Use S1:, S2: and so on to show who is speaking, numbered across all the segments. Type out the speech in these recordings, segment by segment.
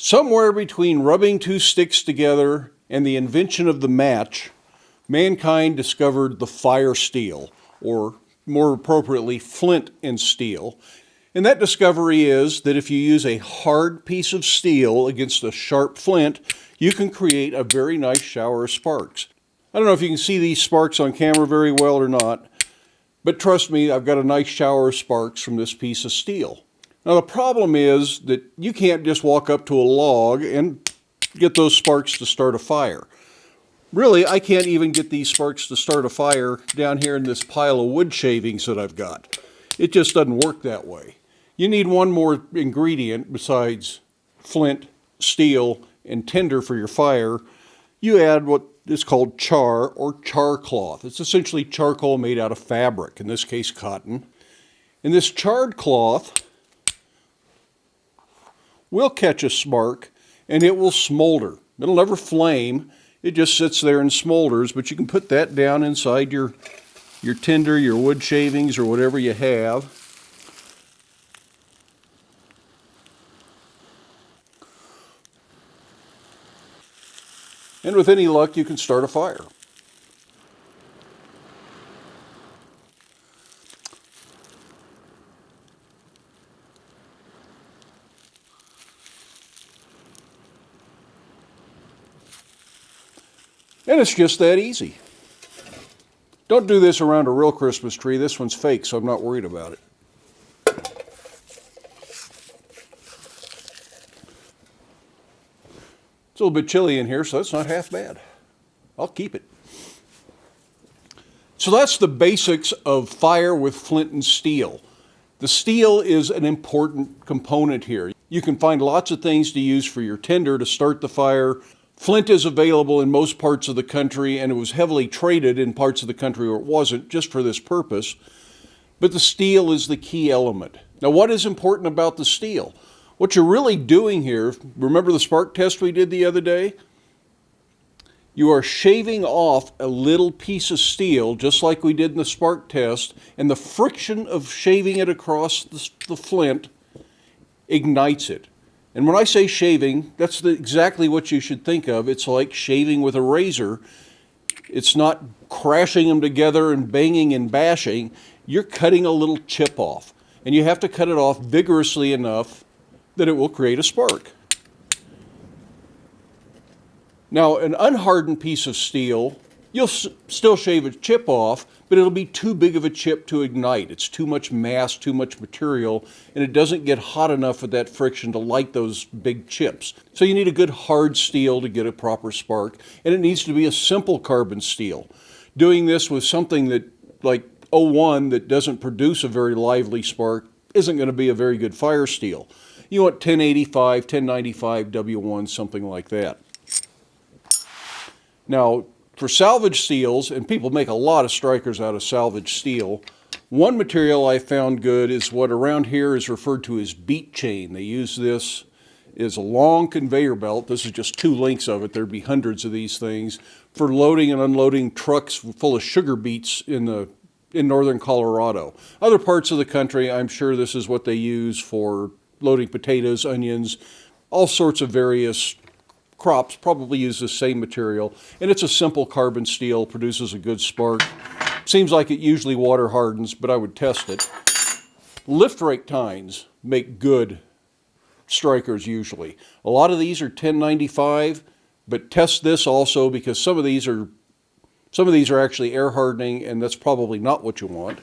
S1: Somewhere between rubbing two sticks together and the invention of the match, mankind discovered the fire steel, or more appropriately, flint and steel. And that discovery is that if you use a hard piece of steel against a sharp flint, you can create a very nice shower of sparks. I don't know if you can see these sparks on camera very well or not, but trust me, I've got a nice shower of sparks from this piece of steel. Now the problem is that you can't just walk up to a log and get those sparks to start a fire. Really, I can't even get these sparks to start a fire down here in this pile of wood shavings that I've got. It just doesn't work that way. You need one more ingredient besides flint, steel, and tinder for your fire. You add what is called char or char cloth. It's essentially charcoal made out of fabric, in this case cotton. And this charred cloth will catch a spark and it will smolder. It'll never flame. It just sits there and smolders, but you can put that down inside your tinder, your wood shavings, or whatever you have. And with any luck, you can start a fire. And it's just that easy. Don't do this around a real Christmas tree. This one's fake, so I'm not worried about it. It's a little bit chilly in here, so that's not half bad. I'll keep it. So that's the basics of fire with flint and steel. The steel is an important component here. You can find lots of things to use for your tinder to start the fire. Flint is available in most parts of the country, and it was heavily traded in parts of the country where it wasn't, just for this purpose. But the steel is the key element. Now, what is important about the steel? What you're really doing here, remember the spark test we did the other day? You are shaving off a little piece of steel, just like we did in the spark test, and the friction of shaving it across the flint ignites it. And when I say shaving, that's exactly what you should think of. It's like shaving with a razor. It's not crashing them together and banging and bashing. You're cutting a little chip off. And you have to cut it off vigorously enough that it will create a spark. Now, an unhardened piece of steel, you'll still shave a chip off, but it'll be too big of a chip to ignite. It's too much mass, too much material, and it doesn't get hot enough with that friction to light those big chips. So you need a good hard steel to get a proper spark, and it needs to be a simple carbon steel. Doing this with something that, like 01, that doesn't produce a very lively spark, isn't going to be a very good fire steel. You want 1085, 1095 W1, something like that. Now, for salvage steels, and people make a lot of strikers out of salvage steel, one material I found good is what around here is referred to as beat chain. They use this as a long conveyor belt. This is just two links of it. There'd be hundreds of these things for loading and unloading trucks full of sugar beets in northern Colorado. Other parts of the country, I'm sure this is what they use for loading potatoes, onions, all sorts of various crops probably use the same material, and it's a simple carbon steel, produces a good spark. Seems like it usually water hardens, but I would test it. Lift rake tines make good strikers usually. A lot of these are 1095, but test this also because some of these are actually air hardening, and that's probably not what you want.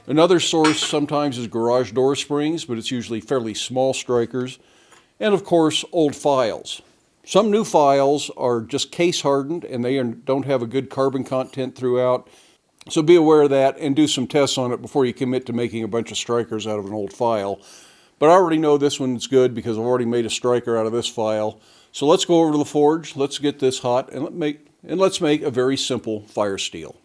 S1: Another source sometimes is garage door springs, but it's usually fairly small strikers. And of course, old files. Some new files are just case hardened and they don't have a good carbon content throughout. So be aware of that and do some tests on it before you commit to making a bunch of strikers out of an old file. But I already know this one's good because I've already made a striker out of this file. So let's go over to the forge, let's get this hot, and let's make a very simple fire steel.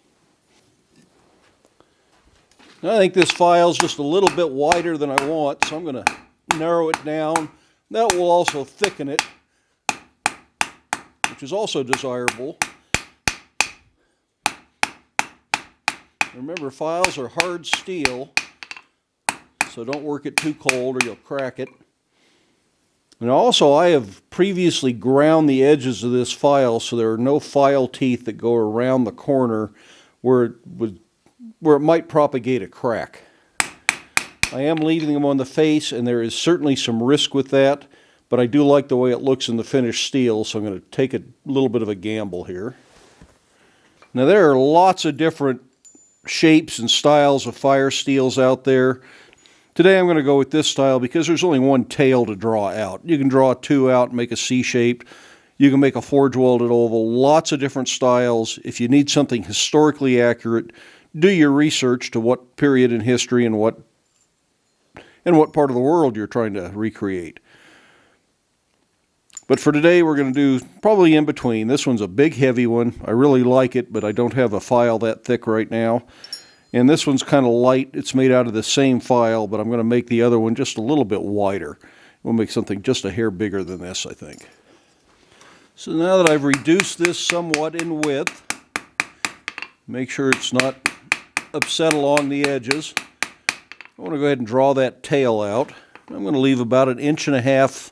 S1: Now, I think this file's just a little bit wider than I want, so I'm going to narrow it down. That will also thicken it, which is also desirable. Remember, files are hard steel, so don't work it too cold or you'll crack it. And also, I have previously ground the edges of this file so there are no file teeth that go around the corner where it might propagate a crack. I am leaving them on the face, and there is certainly some risk with that, but I do like the way it looks in the finished steel, so I'm going to take a little bit of a gamble here. Now, there are lots of different shapes and styles of fire steels out there. Today I'm going to go with this style because there's only one tail to draw out. You can draw two out and make a C-shaped. You can make a forge welded oval. Lots of different styles. If you need something historically accurate, do your research to what period in history and what part of the world you're trying to recreate. But for today we're going to do probably in between. This one's a big heavy one. I really like it, but I don't have a file that thick right now. And this one's kind of light. It's made out of the same file, but I'm going to make the other one just a little bit wider. We'll make something just a hair bigger than this, I think. So now that I've reduced this somewhat in width, make sure it's not upset along the edges. I want to go ahead and draw that tail out. I'm going to leave about 1.5 inches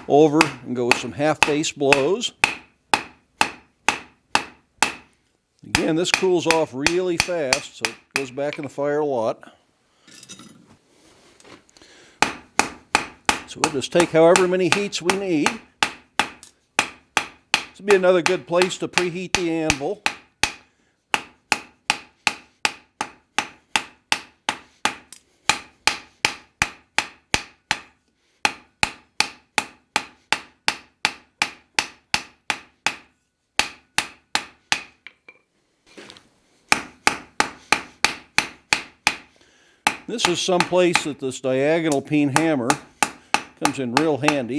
S1: over and go with some half-face blows. Again, this cools off really fast, so it goes back in the fire a lot. So we'll just take however many heats we need. This will be another good place to preheat the anvil. This is some place that this diagonal peen hammer comes in real handy.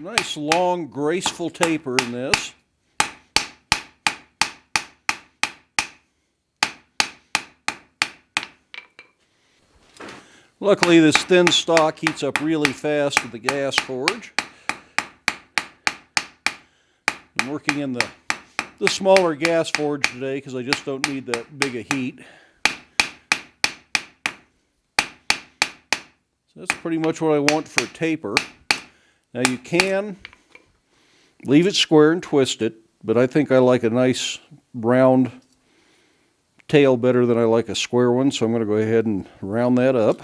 S1: Nice long graceful taper in this. Luckily this thin stock heats up really fast with the gas forge. I'm working in the smaller gas forge today because I just don't need that big a heat. So that's pretty much what I want for a taper. Now you can leave it square and twist it, but I think I like a nice round tail better than I like a square one, so I'm going to go ahead and round that up.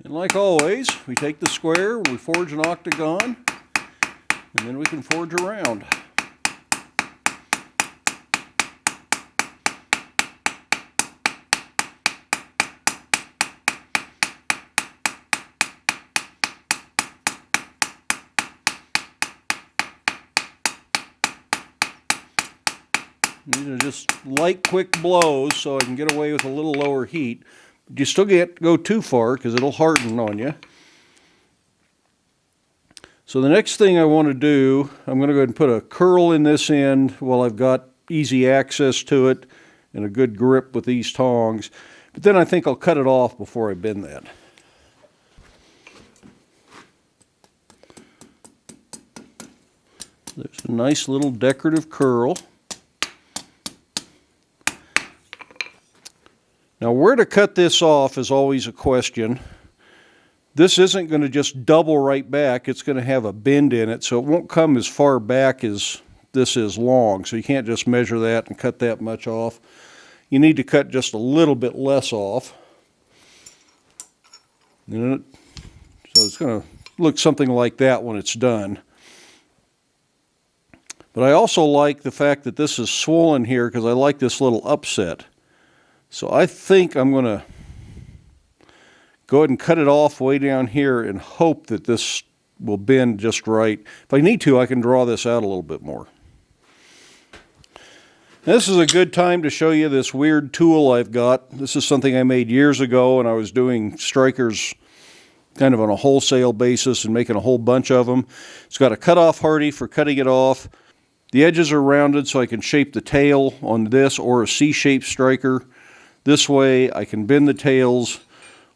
S1: And like always, we take the square, we forge an octagon, and then we can forge a round. These are just light, quick blows so I can get away with a little lower heat. But you still can't go too far because it'll harden on you. So the next thing I want to do, I'm going to go ahead and put a curl in this end while I've got easy access to it and a good grip with these tongs. But then I think I'll cut it off before I bend that. There's a nice little decorative curl. Now, where to cut this off is always a question. This isn't going to just double right back. It's going to have a bend in it, so it won't come as far back as this is long. So you can't just measure that and cut that much off. You need to cut just a little bit less off. So it's going to look something like that when it's done. But I also like the fact that this is swollen here because I like this little upset. So I think I'm going to go ahead and cut it off way down here and hope that this will bend just right. If I need to, I can draw this out a little bit more. This is a good time to show you this weird tool I've got. This is something I made years ago, and I was doing strikers kind of on a wholesale basis and making a whole bunch of them. It's got a cutoff hardy for cutting it off. The edges are rounded so I can shape the tail on this or a C-shaped striker. This way I can bend the tails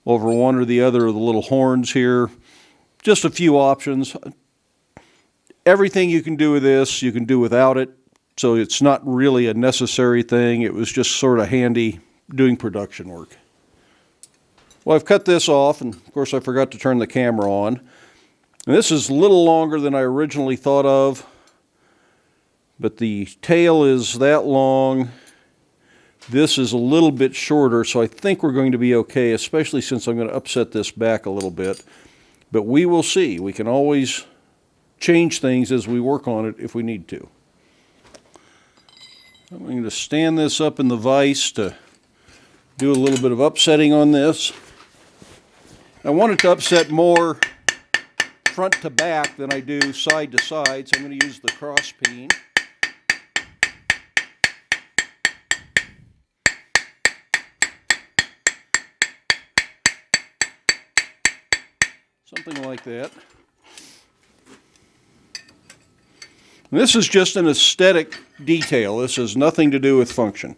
S1: over one or the other of the little horns here. Just a few options. Everything you can do with this, you can do without it. So it's not really a necessary thing. It was just sort of handy doing production work. Well, I've cut this off, and of course I forgot to turn the camera on. And this is a little longer than I originally thought of, but the tail is that long. This is a little bit shorter, so I think we're going to be okay, especially since I'm going to upset this back a little bit. But we will see. We can always change things as we work on it if we need to. I'm going to stand this up in the vise to do a little bit of upsetting on this. I want it to upset more front to back than I do side to side, so I'm going to use the cross peen. Something like that. And this is just an aesthetic detail. This has nothing to do with function.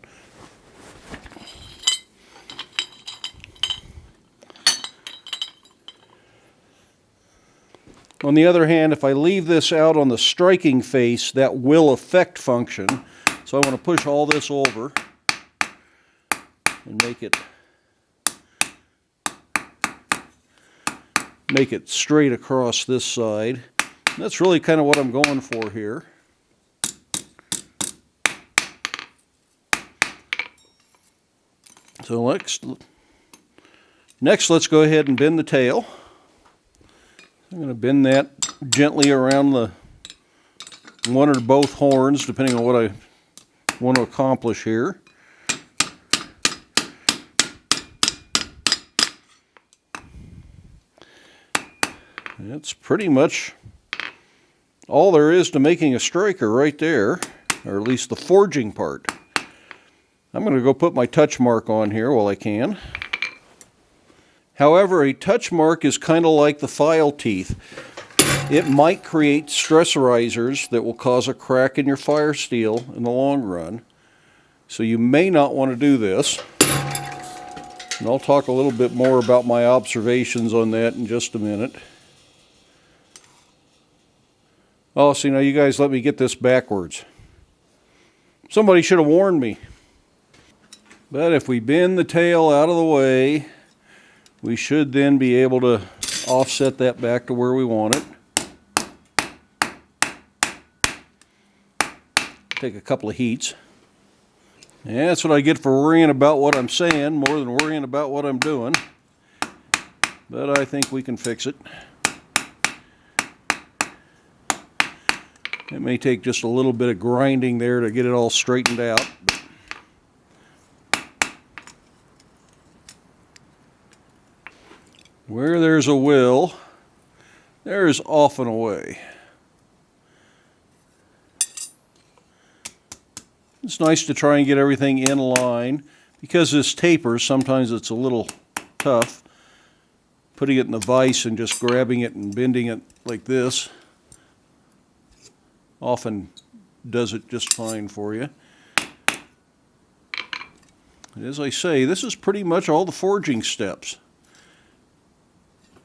S1: On the other hand, if I leave this out on the striking face, that will affect function. So I want to push all this over and make it straight across this side. And that's really kind of what I'm going for here. So next let's go ahead and bend the tail. I'm going to bend that gently around the one or both horns, depending on what I want to accomplish here. That's pretty much all there is to making a striker right there, or at least the forging part. I'm going to go put my touch mark on here while I can. However, a touch mark is kind of like the file teeth. It might create stressor that will cause a crack in your fire steel in the long run. So you may not want to do this. And I'll talk a little bit more about my observations on that in just a minute. Oh, see, now you guys let me get this backwards. Somebody should have warned me. But if we bend the tail out of the way, we should then be able to offset that back to where we want it. Take a couple of heats. And that's what I get for worrying about what I'm saying more than worrying about what I'm doing. But I think we can fix it. It may take just a little bit of grinding there to get it all straightened out. Where there's a will, there is often a way. It's nice to try and get everything in line. Because this tapers, sometimes it's a little tough. Putting it in the vise and just grabbing it and bending it like this often does it just fine for you. And as I say, this is pretty much all the forging steps.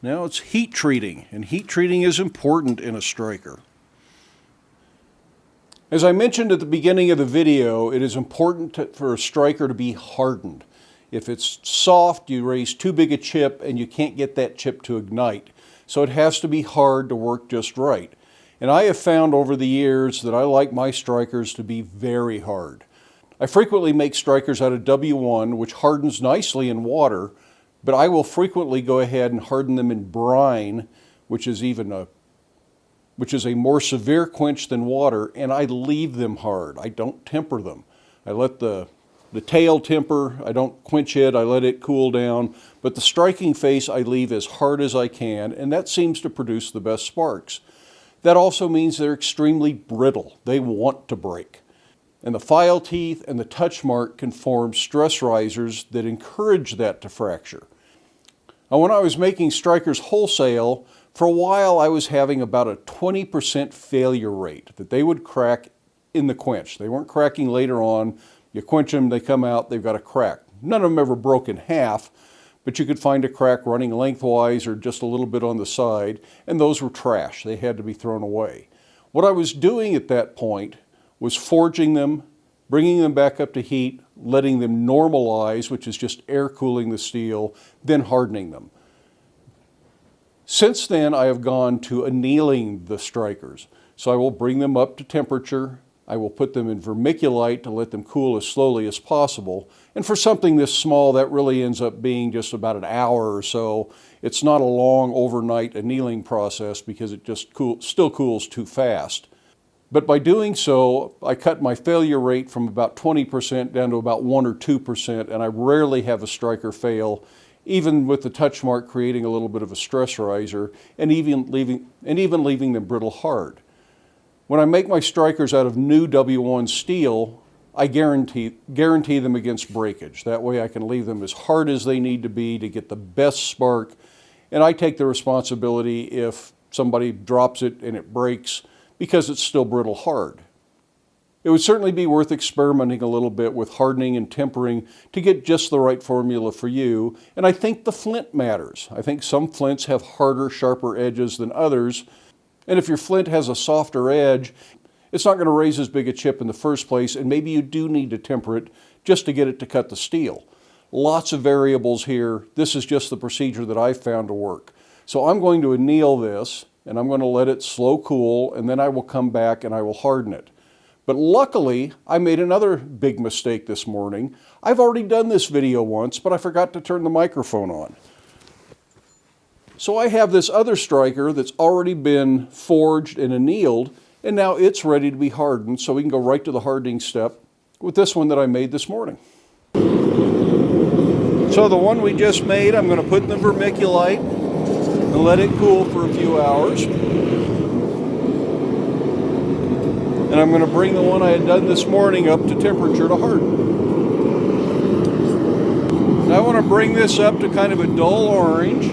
S1: Now it's heat treating, and heat treating is important in a striker. As I mentioned at the beginning of the video, it is important for a striker to be hardened. If it's soft, you raise too big a chip and you can't get that chip to ignite. So it has to be hard to work just right. And I have found over the years that I like my strikers to be very hard. I frequently make strikers out of W1, which hardens nicely in water, but I will frequently go ahead and harden them in brine, which is a more severe quench than water, and I leave them hard. I don't temper them. I let the tail temper, I don't quench it, I let it cool down, but the striking face I leave as hard as I can, and that seems to produce the best sparks. That also means they're extremely brittle. They want to break. And the file teeth and the touch mark can form stress risers that encourage that to fracture. Now, when I was making strikers wholesale, for a while I was having about a 20% failure rate that they would crack in the quench. They weren't cracking later on. You quench them, they come out, they've got a crack. None of them ever broke in half, but you could find a crack running lengthwise or just a little bit on the side, and those were trash. They had to be thrown away. What I was doing at that point was forging them, bringing them back up to heat, letting them normalize, which is just air cooling the steel, then hardening them. Since then, I have gone to annealing the strikers. So I will bring them up to temperature. I will put them in vermiculite to let them cool as slowly as possible. And for something this small, that really ends up being just about an hour or so. It's not a long overnight annealing process because it just still cools too fast. But by doing so, I cut my failure rate from about 20% down to about 1 or 2%, and I rarely have a striker fail, even with the touch mark creating a little bit of a stress riser, and even leaving them brittle hard. When I make my strikers out of new W1 steel, I guarantee them against breakage. That way I can leave them as hard as they need to be to get the best spark, and I take the responsibility if somebody drops it and it breaks, because it's still brittle hard. It would certainly be worth experimenting a little bit with hardening and tempering to get just the right formula for you, and I think the flint matters. I think some flints have harder, sharper edges than others, and if your flint has a softer edge, it's not going to raise as big a chip in the first place, and maybe you do need to temper it just to get it to cut the steel. Lots of variables here. This is just the procedure that I've found to work. So I'm going to anneal this, and I'm going to let it slow cool, and then I will come back and I will harden it. But luckily, I made another big mistake this morning. I've already done this video once, but I forgot to turn the microphone on. So I have this other striker that's already been forged and annealed, and now it's ready to be hardened, so we can go right to the hardening step with this one that I made this morning. So the one we just made, I'm going to put in the vermiculite and let it cool for a few hours. And I'm going to bring the one I had done this morning up to temperature to harden. Now I want to bring this up to kind of a dull orange.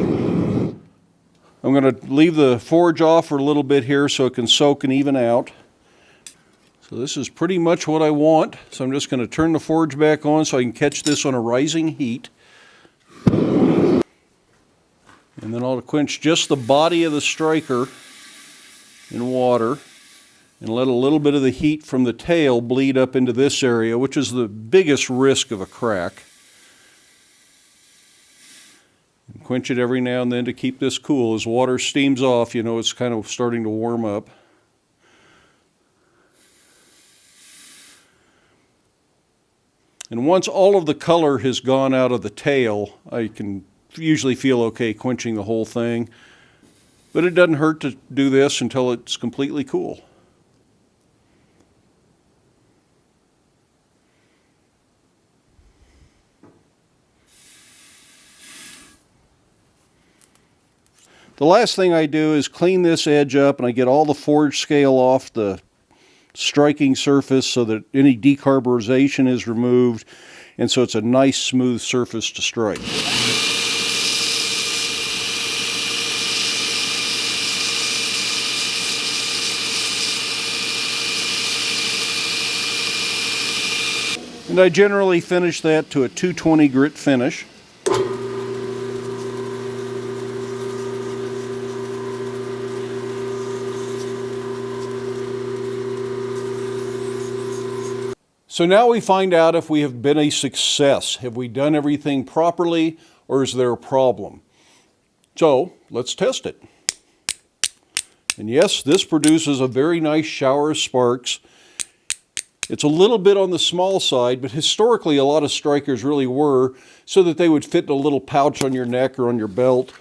S1: I'm going to leave the forge off for a little bit here so it can soak and even out. So this is pretty much what I want. So I'm just going to turn the forge back on so I can catch this on a rising heat. And then I'll quench just the body of the striker in water and let a little bit of the heat from the tail bleed up into this area, which is the biggest risk of a crack. And quench it every now and then to keep this cool. As water steams off, you know it's kind of starting to warm up. And once all of the color has gone out of the tail, I can usually feel okay quenching the whole thing. But it doesn't hurt to do this until it's completely cool. The last thing I do is clean this edge up, and I get all the forge scale off the striking surface so that any decarburization is removed, and so it's a nice smooth surface to strike. And I generally finish that to a 220 grit finish. So now we find out if we have been a success. Have we done everything properly, or is there a problem? So let's test it. And yes, this produces a very nice shower of sparks. It's a little bit on the small side, but historically a lot of strikers really were, so that they would fit in a little pouch on your neck or on your belt.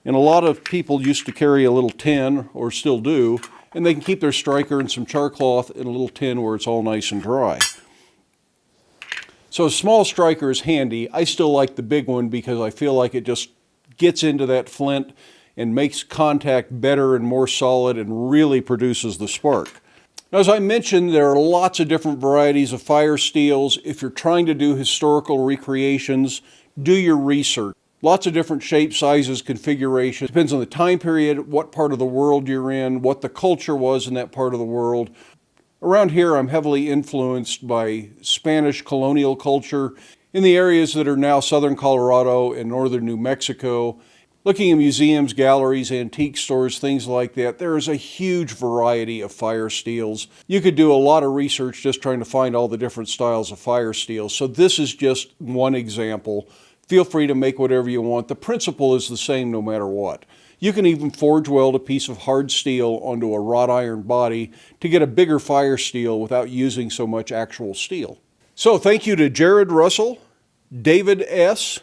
S1: And a lot of people used to carry a little tin, or still do, and they can keep their striker and some char cloth in a little tin where it's all nice and dry. So a small striker is handy. I still like the big one because I feel like it just gets into that flint and makes contact better and more solid and really produces the spark. Now, as I mentioned, there are lots of different varieties of fire steels. If you're trying to do historical recreations, do your research. Lots of different shapes, sizes, configurations. Depends on the time period, what part of the world you're in, what the culture was in that part of the world. Around here, I'm heavily influenced by Spanish colonial culture in the areas that are now southern Colorado and northern New Mexico. Looking at museums, galleries, antique stores, things like that, there is a huge variety of fire steels. You could do a lot of research just trying to find all the different styles of fire steel. So this is just one example. Feel free to make whatever you want. The principle is the same no matter what. You can even forge weld a piece of hard steel onto a wrought iron body to get a bigger fire steel without using so much actual steel. So thank you to Jared Russell, David S.,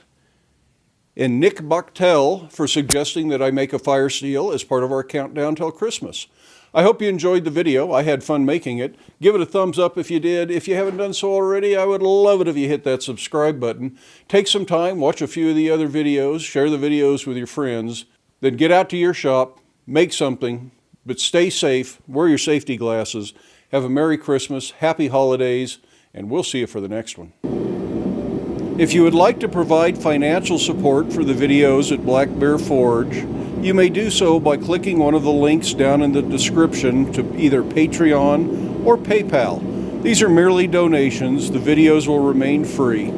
S1: and Nick Bachtel for suggesting that I make a fire steel as part of our countdown till Christmas. I hope you enjoyed the video. I had fun making it. Give it a thumbs up if you did. If you haven't done so already, I would love it if you hit that subscribe button. Take some time, watch a few of the other videos, share the videos with your friends, then get out to your shop, make something, but stay safe, wear your safety glasses, have a Merry Christmas, Happy Holidays, and we'll see you for the next one. If you would like to provide financial support for the videos at Black Bear Forge, you may do so by clicking one of the links down in the description to either Patreon or PayPal. These are merely donations. The videos will remain free.